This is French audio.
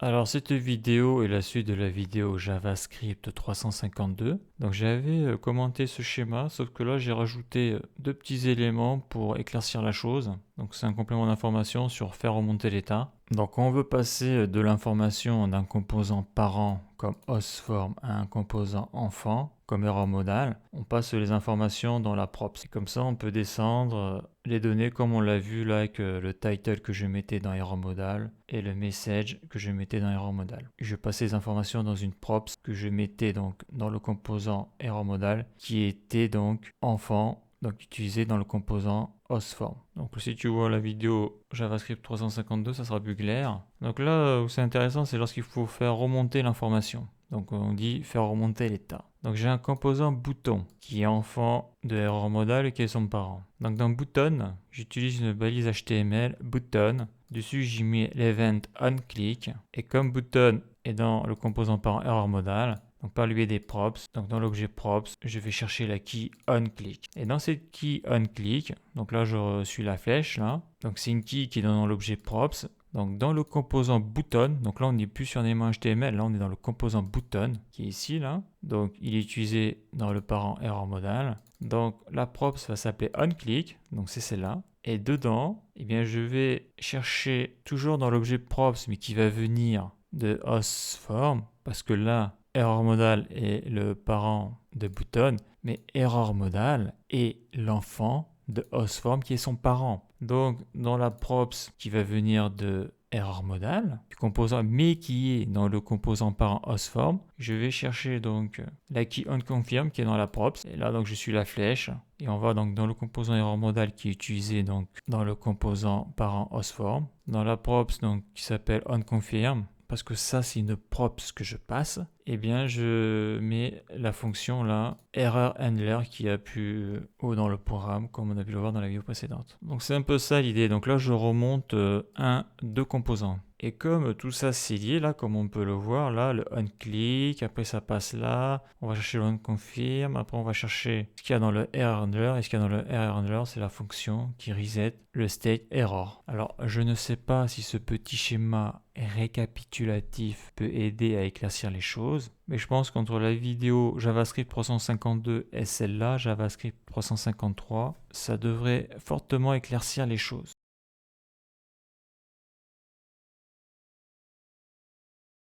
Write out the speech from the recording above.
Alors cette vidéo est la suite de la vidéo JavaScript 352. Donc j'avais commenté ce schéma, sauf que là j'ai rajouté deux petits éléments pour éclaircir la chose. Donc c'est un complément d'information sur faire remonter l'état. Donc on veut passer de l'information d'un composant parent comme hostform à un composant enfant comme error modal. On passe les informations dans la props. Et comme ça on peut descendre les données comme on l'a vu là avec le title que je mettais dans error modal et le message que je mettais dans error modal. Je passais les informations dans une props que je mettais donc dans le composant error modal qui était donc enfant, donc utilisé dans le composant hostform. Donc si tu vois la vidéo JavaScript 352, ça sera plus clair. Donc là où c'est intéressant, c'est lorsqu'il faut faire remonter l'information. Donc on dit faire remonter l'état. Donc j'ai un composant bouton qui est enfant de error modal et qui est son parent. Donc dans button, j'utilise une balise HTML button. Dessus j'ai mis l'event onClick et comme button est dans le composant parent error modal, donc par le biais des props, donc dans l'objet props, je vais chercher la key onClick. Et dans cette key onClick, donc là je suis la flèche là, donc c'est une key qui est dans l'objet props. Donc dans le composant button, donc là on n'est plus sur un élément HTML, là on est dans le composant button qui est ici là. Donc il est utilisé dans le parent error modal. Donc la props va s'appeler onClick, donc c'est celle-là. Et dedans, eh bien, je vais chercher toujours dans l'objet props, mais qui va venir de hostform, parce que là, error modal est le parent de button, mais error modal est l'enfant de hostform qui est son parent. Donc, dans la props qui va venir de error modal, du composant, mais qui est dans le composant parent hostform, je vais chercher donc la key onConfirm qui est dans la props. Et là, donc, je suis la flèche. Et on va donc dans le composant error modal qui est utilisé donc dans le composant parent hostform. Dans la props donc qui s'appelle onConfirm, parce que ça c'est une props que je passe, eh bien je mets la fonction là, error handler qui a pu haut dans le programme comme on a pu le voir dans la vidéo précédente. Donc c'est un peu ça l'idée, donc là je remonte deux composants. Et comme tout ça c'est lié là, comme on peut le voir là, le onClick, après ça passe là, on va chercher le onConfirm, après on va chercher ce qu'il y a dans le error handler, et ce qu'il y a dans le error handler c'est la fonction qui reset le state error. Alors je ne sais pas si ce petit schéma récapitulatif peut aider à éclaircir les choses, mais je pense qu'entre la vidéo JavaScript 352 et celle-là, JavaScript 353, ça devrait fortement éclaircir les choses.